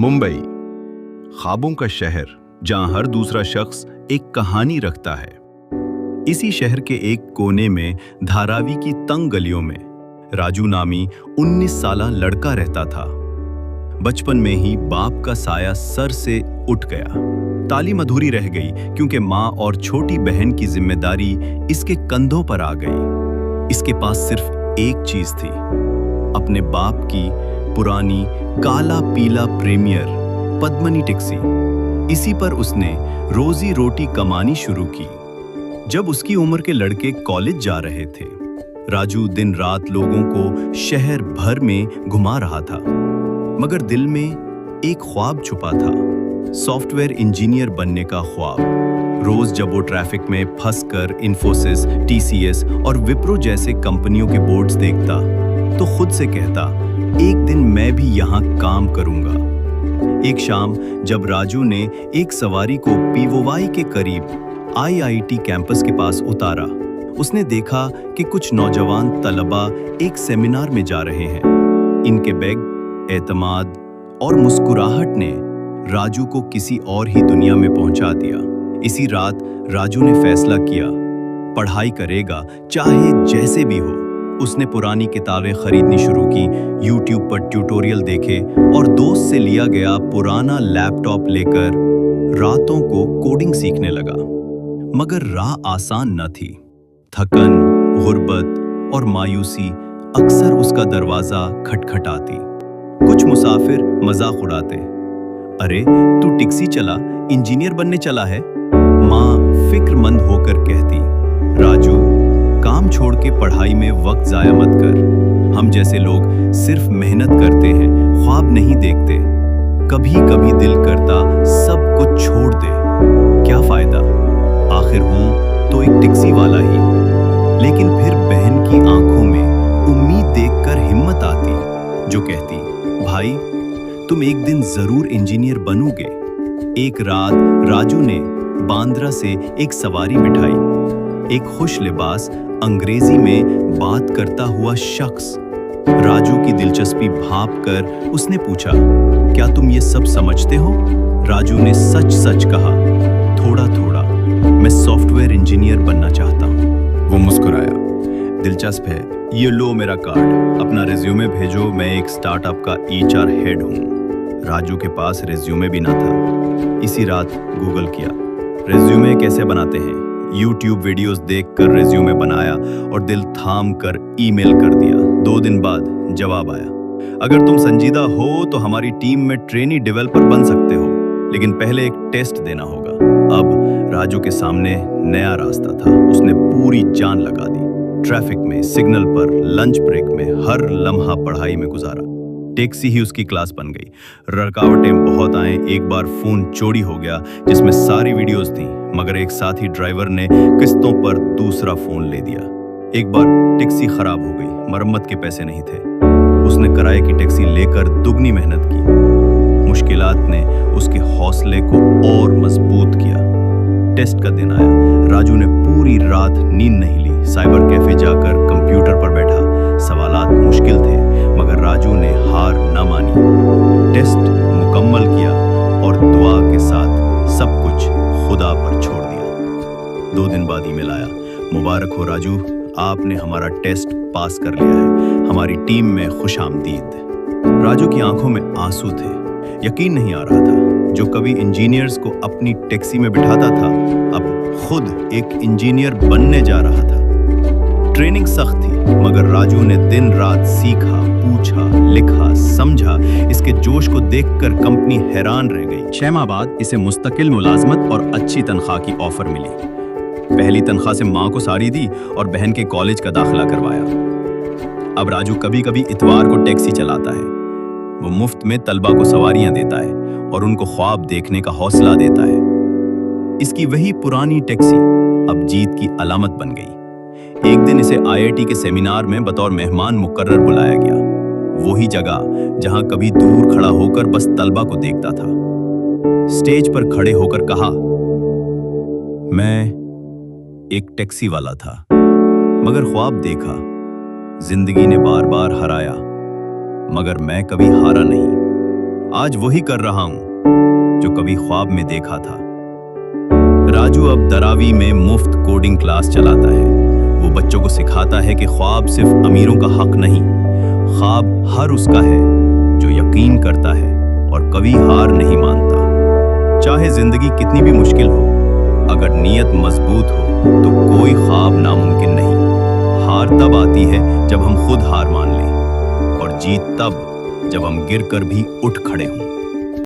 मुंबई, ख्वाबों का शहर जहां हर दूसरा शख्स एक कहानी रखता है। इसी शहर के एक कोने में धारावी की तंग गलियों में राजू नामी 19 साला लड़का रहता था। बचपन में ही बाप का साया सर से उठ गया। तालीम अधूरी रह गई क्योंकि माँ और छोटी बहन की जिम्मेदारी इसके कंधों पर आ गई। इसके पास सिर्फ एक चीज थी, अपने बाप की पुरानी काला पीला प्रीमियर पद्मनी टैक्सी। इसी पर उसने रोजी रोटी कमानी शुरू की। जब उसकी उम्र के लड़के कॉलेज जा रहे थे, राजू दिन रात लोगों को शहर भर में घुमा रहा था, मगर दिल में एक ख्वाब छुपा था, सॉफ्टवेयर इंजीनियर बनने का ख्वाब। रोज जब वो ट्रैफिक में फंसकर इन्फोसिस, टीसीएस और विप्रो जैसे कंपनियों के बोर्ड्स देखता तो खुद से कहता, एक दिन मैं भी यहाँ काम करूंगा। एक शाम जब राजू ने एक सवारी को पीओवाई के करीब आईआईटी कैंपस के पास उतारा, उसने देखा कि कुछ नौजवान तलबा एक सेमिनार में जा रहे हैं। इनके बैग, एतमाद और मुस्कुराहट ने राजू को किसी और ही दुनिया में पहुंचा दिया। इसी रात राजू ने फैसला किया, पढ़ाई करेगा चाहे जैसे भी हो। उसने पुरानी किताबें खरीदनी शुरू की, यूट्यूब पर ट्यूटोरियल देखे और दोस्त से लिया गया पुराना लैपटॉप लेकर रातों को कोडिंग सीखने लगा। मगर राह आसान न थी। थकन, गुर्बत और मायूसी अक्सर उसका दरवाजा खटखटाती। कुछ मुसाफिर मजाक उड़ाते, अरे तू टैक्सी चला, इंजीनियर बनने चला है। माँ फिक्रमंद होकर कहती, राजू काम छोड़ के पढ़ाई में वक्त जाया मत कर। हम जैसे लोग सिर्फ मेहनत करते हैं, ख्वाब नहीं देखते। कभी कभी दिल करता सब कुछ छोड़ दे, क्या फायदा, आखिर हूं तो एक टैक्सी वाला ही। लेकिन फिर बहन की आंखों में उम्मीद देखकर हिम्मत आती, जो कहती, भाई तुम एक दिन जरूर इंजीनियर बनोगे। एक रात राजू ने बांद्रा से एक सवारी बिठाई। एक खुश लिबास अंग्रेजी में बात करता हुआ शख्स। राजू की दिलचस्पी भांप कर उसने पूछा, क्या तुम ये सब समझते हो? राजू ने सच सच कहा, थोड़ा थोड़ा, मैं सॉफ्टवेयर इंजीनियर बनना चाहता हूँ। वो मुस्कुराया, दिलचस्प है, ये लो मेरा कार्ड, अपना रिज्यूमे भेजो, मैं एक स्टार्टअप का एचआर हेड हूँ। राजू के पास रिज्यूमे भी ना था। इसी रात गूगल किया, रिज्यूमे कैसे बनाते हैं। यूट्यूब वीडियोस देखकर रिज्यूमे बनाया और दिल थाम कर ईमेल कर दिया। 2 दिन बाद जवाब आया, अगर तुम संजीदा हो तो हमारी टीम में ट्रेनी डेवलपर बन सकते हो, लेकिन पहले एक टेस्ट देना होगा। अब राजू के सामने नया रास्ता था। उसने पूरी जान लगा दी। ट्रैफिक में, सिग्नल पर, लंच ब्रेक में, हर लम्हा पढ़ाई में गुजारा। टैक्सी ही उसकी क्लास बन गई। रुकावटें बहुत आए। एक बार फोन चोरी हो गया जिसमें सारी वीडियोस थी, मगर एक साथी ड्राइवर ने किस्तों पर दूसरा फोन ले दिया। एक बार टैक्सी खराब हो गई, मरम्मत के पैसे नहीं थे। उसने किराए की टैक्सी लेकर दुगनी मेहनत की। मुश्किलात ने उसके हौसले को और मजबूत किया। टेस्ट का दिन आया। राजू ने पूरी रात नींद नहीं ली। साइबर कैफे जाकर कंप्यूटर पर बैठा। सवालात मुश्किल थे, मगर राजू ने हार न मानी। टेस्ट मुकम्मल किया और दुआ के साथ सब कुछ खुदा पर छोड़ दिया। 2 दिन बाद ईमेल आया, मुबारक हो राजू, आपने हमारा टेस्ट पास कर लिया है, हमारी टीम में खुशामदीद। राजू की आंखों में आंसू थे। यकीन नहीं आ रहा था, जो कभी इंजीनियर्स को अपनी टैक्सी में बिठाता था, अब खुद एक इंजीनियर बनने जा रहा था। ट्रेनिंग सख्त थी, मगर राजू ने दिन रात सीखा, पूछा, लिखा, समझा। इसके जोश को देखकर कंपनी हैरान रह गई। 6 माह बाद इसे मुस्तकिल मुलाजमत और अच्छी तनख्वाह की ऑफर मिली। पहली तनख्वाह से माँ को साड़ी दी और बहन के कॉलेज का दाखिला करवाया। अब राजू कभी कभी इतवार को टैक्सी चलाता है। वो मुफ्त में तलबा को सवारियां देता है और उनको ख्वाब देखने का हौसला देता है। इसकी वही पुरानी टैक्सी अब जीत की अलामत बन गई। एक दिन इसे आईआईटी के सेमिनार में बतौर मेहमान मुकर्रर बुलाया गया। वही जगह जहां कभी दूर खड़ा होकर बस तलबा को देखता था। स्टेज पर खड़े होकर कहा, मैं एक टैक्सी वाला था, मगर ख्वाब देखा, जिंदगी ने बार बार हराया, मगर मैं कभी हारा नहीं। आज वही कर रहा हूं जो कभी ख्वाब में देखा था। राजू अब दरावी में मुफ्त कोडिंग क्लास चलाता है। वो बच्चों को सिखाता है कि ख्वाब सिर्फ अमीरों का हक नहीं, ख्वाब हर उसका है जो यकीन करता है और कभी हार नहीं मानता। चाहे जिंदगी कितनी भी मुश्किल हो, अगर नीयत मजबूत हो तो कोई ख्वाब नामुमकिन नहीं। हार तब आती है जब हम खुद हार मान लें, और जीत तब जब हम गिरकर भी उठ खड़े हों।